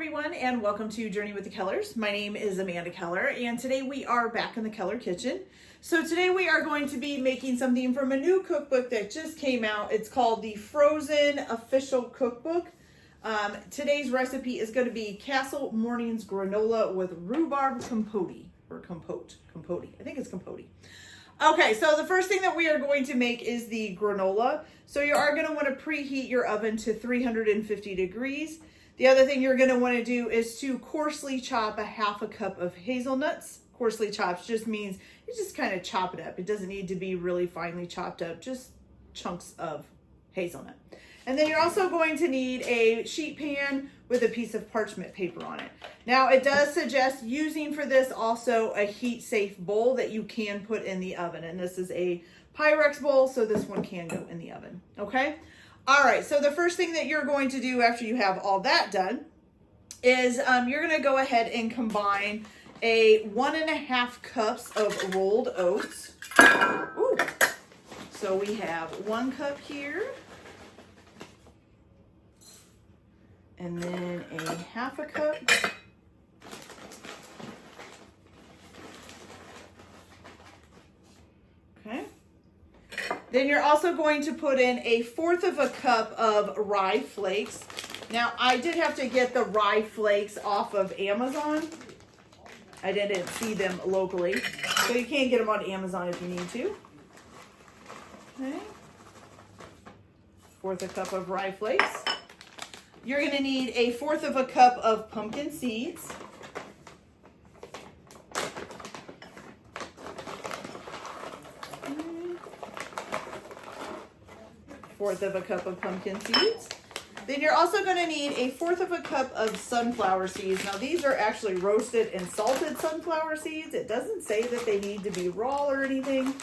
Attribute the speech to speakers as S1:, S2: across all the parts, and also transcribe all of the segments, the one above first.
S1: everyone, and welcome to Journey with the Kellers. My name is Amanda Keller, and today we are back in the Keller kitchen. So today we are going to be making something from a new cookbook that just came out. It's called the Frozen Official Cookbook. Today's recipe is going to be Castle Morning's Granola with Rhubarb Compote, or Compote. I think it's Compote. Okay, so the first thing that we are going to make is the granola. So you are going to want to preheat your oven to 350 degrees. The other thing you're going to want to do is to coarsely chop a half a cup of hazelnuts. Coarsely chopped just means you just kind of chop it up. It doesn't need to be really finely chopped up, just chunks of hazelnut. And then you're also going to need a sheet pan with a piece of parchment paper on it. Now it does suggest using for this also a heat safe bowl that you can put in the oven. And this is a Pyrex bowl, so this one can go in the oven, okay? All right, so the first thing that you're going to do after you have all that done is you're gonna go ahead and combine 1.5 cups of rolled oats. Ooh. So we have 1 cup here. And then a half a cup. Okay. Then you're also going to put in 1/4 cup of rye flakes. Now, I did have to get the rye flakes off of Amazon. I didn't see them locally. So you can get them on Amazon if you need to. Okay. 1/4 cup of rye flakes. You're going to need 1/4 cup of pumpkin seeds. Fourth of a cup of pumpkin seeds. Then you're also going to need 1/4 cup of sunflower seeds. Now these are actually roasted and salted sunflower seeds. It doesn't say that they need to be raw or anything.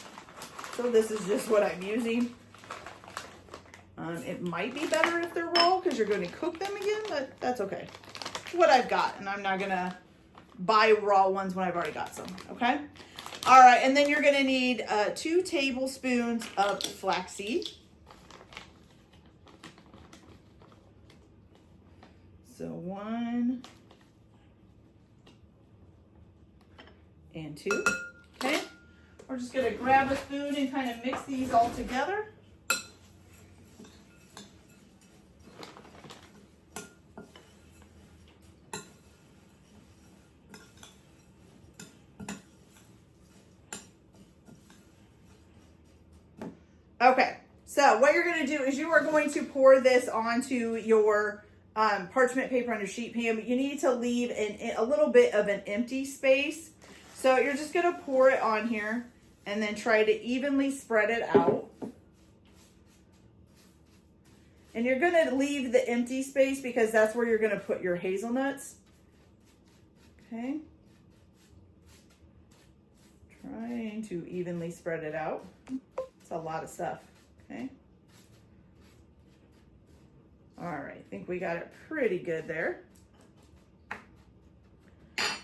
S1: So this is just what I'm using. It might be better if they're raw because you're going to cook them again, but that's okay. It's what I've got, and I'm not going to buy raw ones when I've already got some, okay? All right, and then you're going to need 2 tablespoons of flaxseed. So 1 and 2, okay? We're just going to grab a spoon and kind of mix these all together. Okay, so what you're going to do is you are going to pour this onto your parchment paper on your sheet pan. You need to leave a little bit of an empty space. So you're just going to pour it on here and then try to evenly spread it out. And you're going to leave the empty space because that's where you're going to put your hazelnuts. Okay. Trying to evenly spread it out. It's a lot of stuff, okay? All right, I think we got it pretty good there.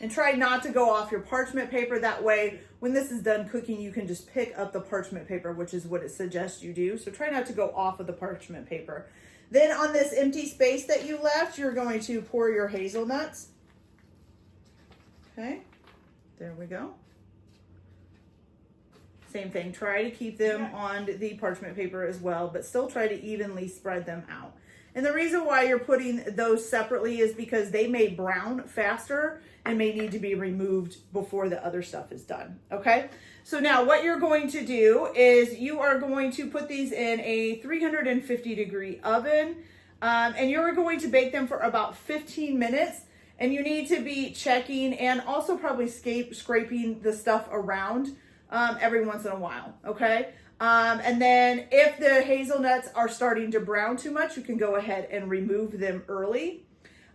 S1: And try not to go off your parchment paper. That way, when this is done cooking, you can just pick up the parchment paper, which is what it suggests you do. So try not to go off of the parchment paper. Then on this empty space that you left, you're going to pour your hazelnuts. Okay, there we go. Same thing, try to keep them on the parchment paper as well, but still try to evenly spread them out. And the reason why you're putting those separately is because they may brown faster and may need to be removed before the other stuff is done, okay? So now what you're going to do is you are going to put these in a 350 degree oven, and you're going to bake them for about 15 minutes. And you need to be checking and also probably scraping the stuff around every once in a while, okay? And then if the hazelnuts are starting to brown too much, you can go ahead and remove them early.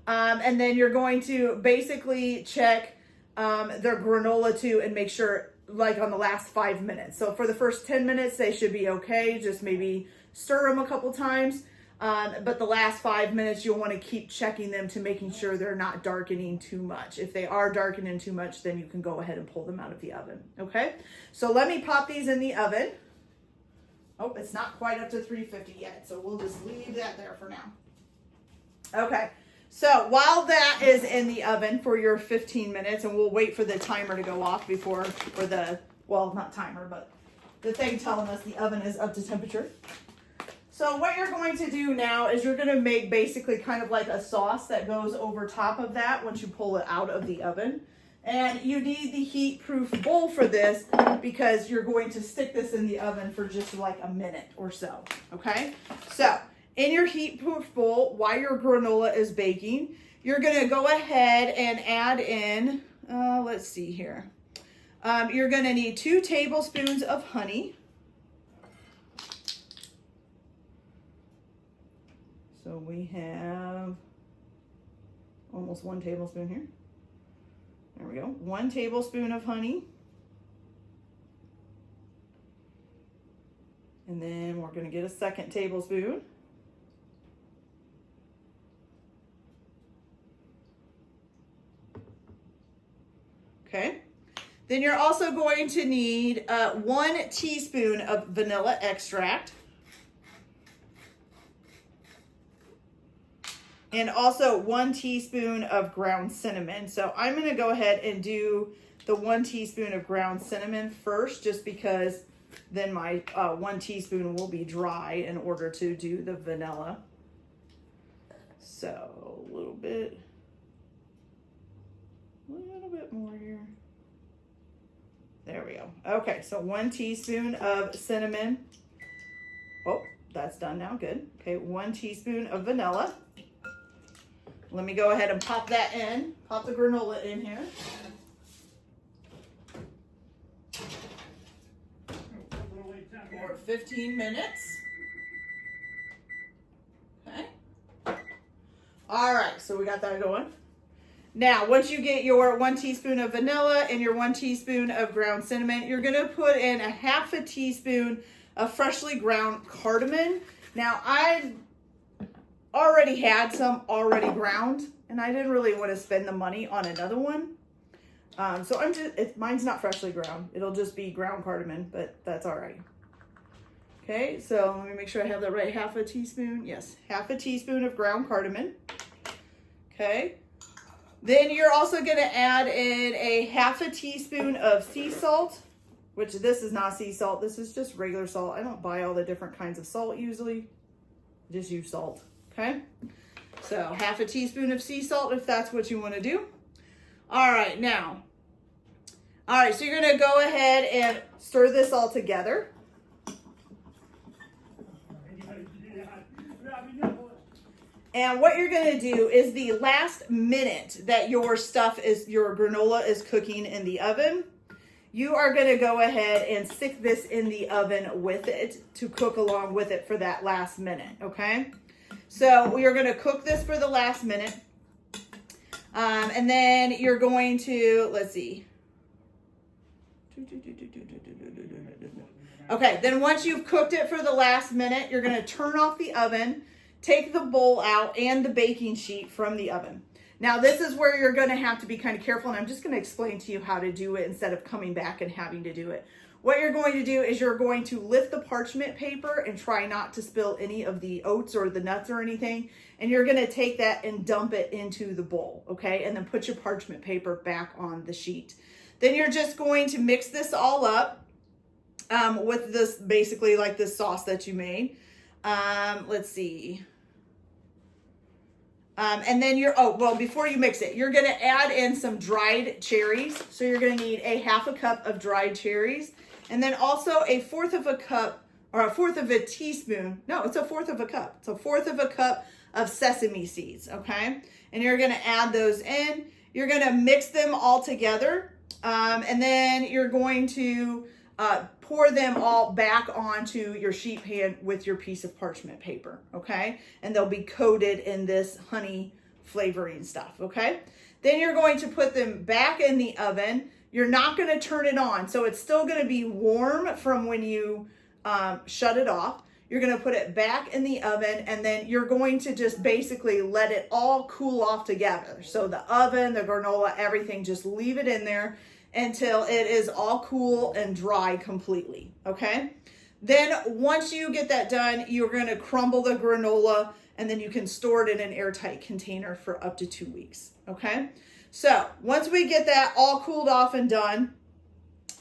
S1: And then you're going to basically check their granola too and make sure, like on the last 5 minutes. So for the first 10 minutes, they should be okay. Just maybe stir them a couple times. But the last 5 minutes, you'll want to keep checking them to making sure they're not darkening too much. If they are darkening too much, then you can go ahead and pull them out of the oven, okay? So let me pop these in the oven. Oh, it's not quite up to 350 yet, so we'll just leave that there for now. Okay, So while that is in the oven for your 15 minutes, and we'll wait for the timer to go off before, or the, well, not timer, but the thing telling us the oven is up to temperature. So what you're going to do now is you're going to make basically kind of like a sauce that goes over top of that once you pull it out of the oven. And you need the heat-proof bowl for this because you're going to stick this in the oven for just like a minute or so, okay? So in your heat-proof bowl, while your granola is baking, you're going to go ahead and add in, let's see here. You're going to need 2 tablespoons of honey. So we have almost 1 tablespoon here. There we go. 1 tablespoon of honey. And then we're going to get a 2nd tablespoon. Okay. Then you're also going to need 1 teaspoon of vanilla extract. And also 1 teaspoon of ground cinnamon. So I'm going to go ahead and do the 1 teaspoon of ground cinnamon first, just because then my 1 teaspoon will be dry in order to do the vanilla. So a little bit more here. There we go. Okay, so 1 teaspoon of cinnamon. Oh, that's done now. Good. Okay, 1 teaspoon of vanilla. Let me go ahead and pop that in. Pop the granola in here. For 15 minutes. Okay. All right, so we got that going. Now, once you get your 1 teaspoon of vanilla and your 1 teaspoon of ground cinnamon, you're gonna put in a 1/2 teaspoon of freshly ground cardamom. Now, I already had some already ground, and I didn't really want to spend the money on another one. So mine's not freshly ground. It'll just be ground cardamom, but that's all right. Okay, so let me make sure I have the right 1/2 teaspoon. Yes, 1/2 teaspoon of ground cardamom. Okay. Then you're also going to add in a 1/2 teaspoon of sea salt, which this is not sea salt. This is just regular salt. I don't buy all the different kinds of salt usually. Just use salt. Okay, so 1/2 teaspoon of sea salt if that's what you want to do. All right, now. All right, so you're going to go ahead and stir this all together. And what you're going to do is the last minute that your granola is cooking in the oven, you are going to go ahead and stick this in the oven with it to cook along with it for that last minute, okay? So we are going to cook this for the last minute. And then you're going to, let's see. Okay, then once you've cooked it for the last minute, you're going to turn off the oven, take the bowl out and the baking sheet from the oven. Now this is where you're going to have to be kind of careful, and I'm just going to explain to you how to do it instead of coming back and having to do it. What you're going to do is you're going to lift the parchment paper and try not to spill any of the oats or the nuts or anything. And you're going to take that and dump it into the bowl, okay? And then put your parchment paper back on the sheet. Then you're just going to mix this all up with this, basically like this sauce that you made. Let's see. And then before you mix it, you're going to add in some dried cherries. So you're going to need a 1/2 cup of dried cherries. And then also a 1/4 cup, or a 1/4 teaspoon. No, it's a 1/4 cup. It's a 1/4 cup of sesame seeds, okay? And you're going to add those in. You're going to mix them all together. And then you're going to pour them all back onto your sheet pan with your piece of parchment paper, okay? And they'll be coated in this honey flavoring stuff, okay? Then you're going to put them back in the oven. You're not going to turn it on, so it's still going to be warm from when you shut it off. You're going to put it back in the oven, and then you're going to just basically let it all cool off together. So the oven, the granola, everything, just leave it in there until it is all cool and dry completely, okay? Then once you get that done, you're going to crumble the granola and then you can store it in an airtight container for up to 2 weeks, okay? So once we get that all cooled off and done,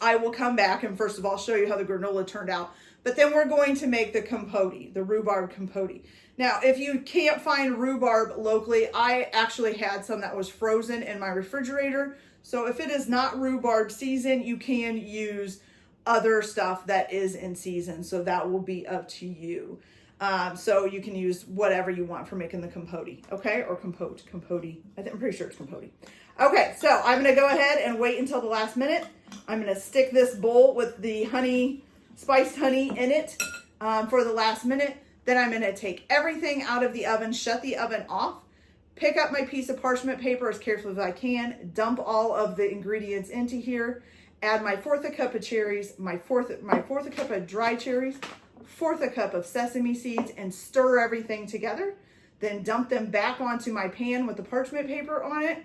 S1: I will come back and first of all show you how the granola turned out. But then we're going to make the compote, the rhubarb compote. Now, if you can't find rhubarb locally, I actually had some that was frozen in my refrigerator. So if it is not rhubarb season, you can use other stuff that is in season. So that will be up to you. So you can use whatever you want for making the compote, okay? Or compote. I'm pretty sure it's compote. Okay, so I'm gonna go ahead and wait until the last minute. I'm gonna stick this bowl with the honey, spiced honey in it for the last minute. Then I'm gonna take everything out of the oven, shut the oven off, pick up my piece of parchment paper as carefully as I can, dump all of the ingredients into here, add my 1/4 cup of cherries, my fourth cup of dry cherries, 1/4 cup of sesame seeds, and stir everything together. Then dump them back onto my pan with the parchment paper on it.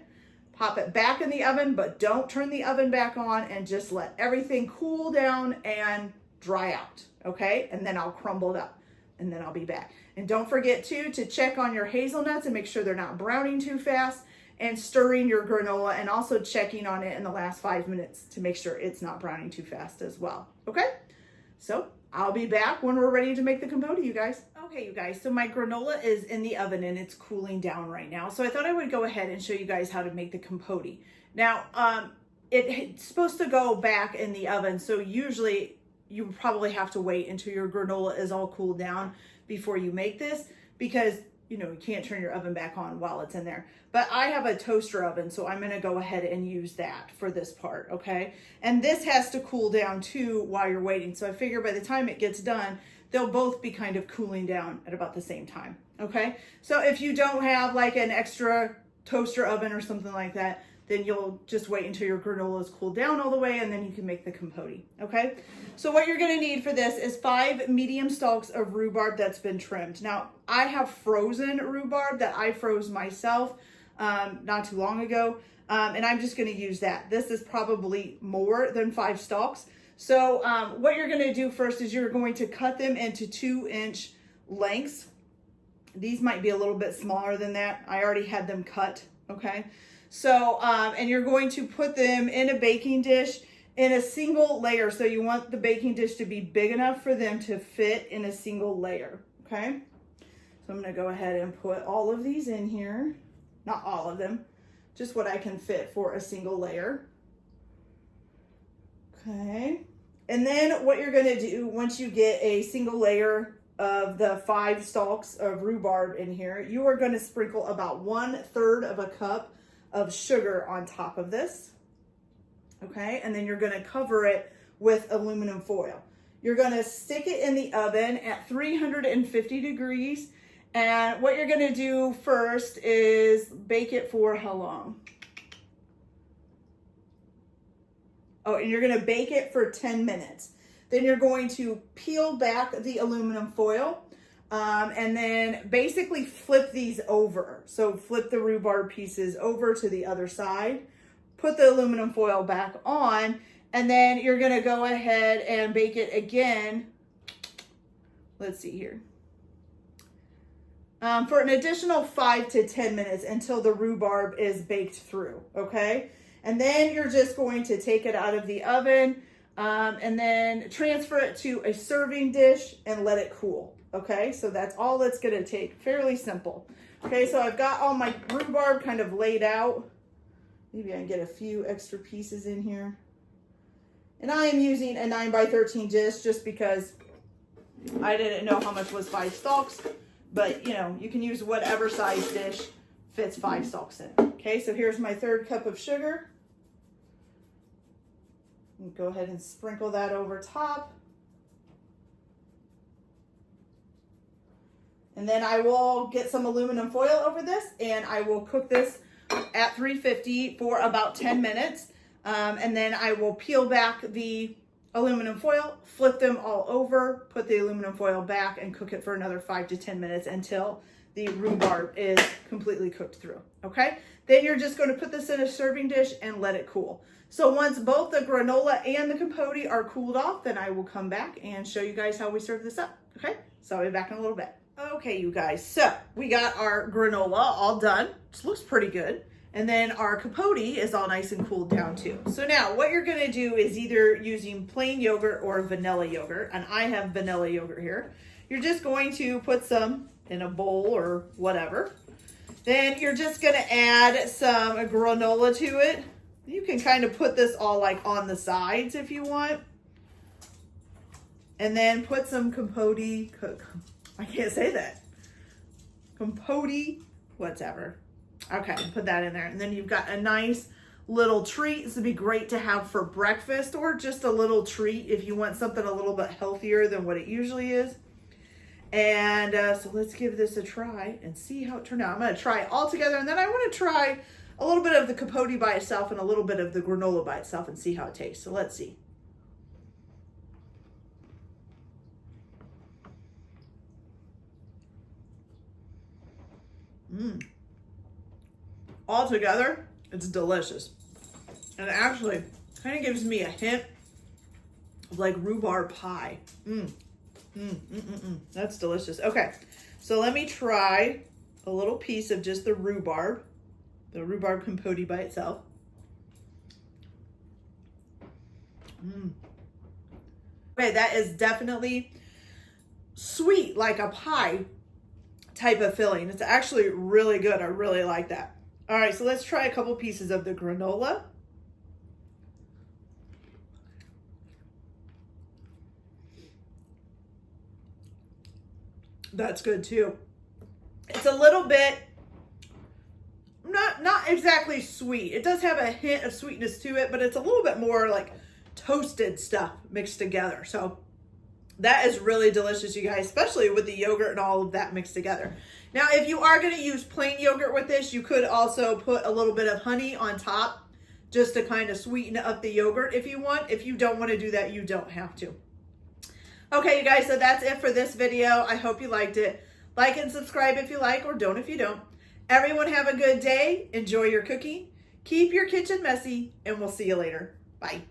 S1: Pop it back in the oven, but don't turn the oven back on, and just let everything cool down and dry out, okay? And then I'll crumble it up, and then I'll be back. And don't forget too to check on your hazelnuts and make sure they're not browning too fast, and stirring your granola and also checking on it in the last 5 minutes to make sure it's not browning too fast as well, okay? So I'll be back when we're ready to make the compote, you guys. Okay, you guys, so my granola is in the oven and it's cooling down right now. So I thought I would go ahead and show you guys how to make the compote. Now, it's supposed to go back in the oven. So usually you probably have to wait until your granola is all cooled down before you make this, because you know, you can't turn your oven back on while it's in there. But I have a toaster oven, so I'm gonna go ahead and use that for this part, okay? And this has to cool down too while you're waiting. So I figure by the time it gets done, they'll both be kind of cooling down at about the same time, okay? So if you don't have like an extra toaster oven or something like that, then you'll just wait until your granola is cooled down all the way, and then you can make the compote, okay? So what you're gonna need for this is 5 medium stalks of rhubarb that's been trimmed. Now, I have frozen rhubarb that I froze myself not too long ago, and I'm just gonna use that. This is probably more than 5 stalks. So what you're gonna do first is you're going to cut them into 2-inch lengths. These might be a little bit smaller than that. I already had them cut, okay? So, and you're going to put them in a baking dish in a single layer. So you want the baking dish to be big enough for them to fit in a single layer, okay? So I'm gonna go ahead and put all of these in here. Not all of them, just what I can fit for a single layer. Okay, and then what you're gonna do once you get a single layer of the 5 stalks of rhubarb in here, you are gonna sprinkle about 1/3 of a cup of sugar on top of this, okay? And then you're gonna cover it with aluminum foil. You're gonna stick it in the oven at 350 degrees. And what you're gonna do first is bake it for how long? Oh, and you're gonna bake it for 10 minutes. Then you're going to peel back the aluminum foil, and then basically flip these over. So flip the rhubarb pieces over to the other side, put the aluminum foil back on, and then you're gonna go ahead and bake it again. Let's see here. For an additional 5 to 10 minutes until the rhubarb is baked through, okay? And then you're just going to take it out of the oven and then transfer it to a serving dish and let it cool. Okay, so that's all it's gonna take. Fairly simple. Okay, so I've got all my rhubarb kind of laid out. Maybe I can get a few extra pieces in here. And I am using a 9x13 dish just because I didn't know how much was 5 stalks, but you know, you can use whatever size dish fits 5 stalks in. Okay, so here's my 1/3 cup of sugar. Go ahead and sprinkle that over top. And then I will get some aluminum foil over this, and I will cook this at 350 for about 10 minutes. And then I will peel back the aluminum foil, flip them all over, put the aluminum foil back, and cook it for another 5 to 10 minutes until the rhubarb is completely cooked through, okay? Then you're just gonna put this in a serving dish and let it cool. So once both the granola and the compote are cooled off, then I will come back and show you guys how we serve this up, okay? So I'll be back in a little bit. Okay, you guys, so we got our granola all done. This looks pretty good. And then our capote is all nice and cooled down too. So now what you're gonna do is either using plain yogurt or vanilla yogurt, and I have vanilla yogurt here. You're just going to put some in a bowl or whatever. Then you're just gonna add some granola to it. You can kind of put this all like on the sides if you want. And then put some compote, I can't say that. Compote, whatever. Okay, put that in there. And then you've got a nice little treat. This would be great to have for breakfast or just a little treat if you want something a little bit healthier than what it usually is. And so let's give this a try and see how it turned out. I'm going to try it all together, and then I want to try a little bit of the capote by itself and a little bit of the granola by itself and see how it tastes. So let's see. All together, it's delicious. And it actually kind of gives me a hint of like rhubarb pie. That's delicious. Okay, so let me try a little piece of just the rhubarb compote by itself. Okay, that is definitely sweet, like a pie type of filling. It's actually really good. I really like that. All right, so let's try a couple pieces of the granola. That's good too. It's a little bit, not exactly sweet. It does have a hint of sweetness to it, but it's a little bit more like toasted stuff mixed together. So that is really delicious, you guys, especially with the yogurt and all of that mixed together. Now, if you are going to use plain yogurt with this, you could also put a little bit of honey on top just to kind of sweeten up the yogurt if you want. If you don't want to do that, you don't have to. Okay, you guys, so that's it for this video. I hope you liked it. Like and subscribe if you like, or don't if you don't. Everyone have a good day. Enjoy your cooking. Keep your kitchen messy, and we'll see you later. Bye.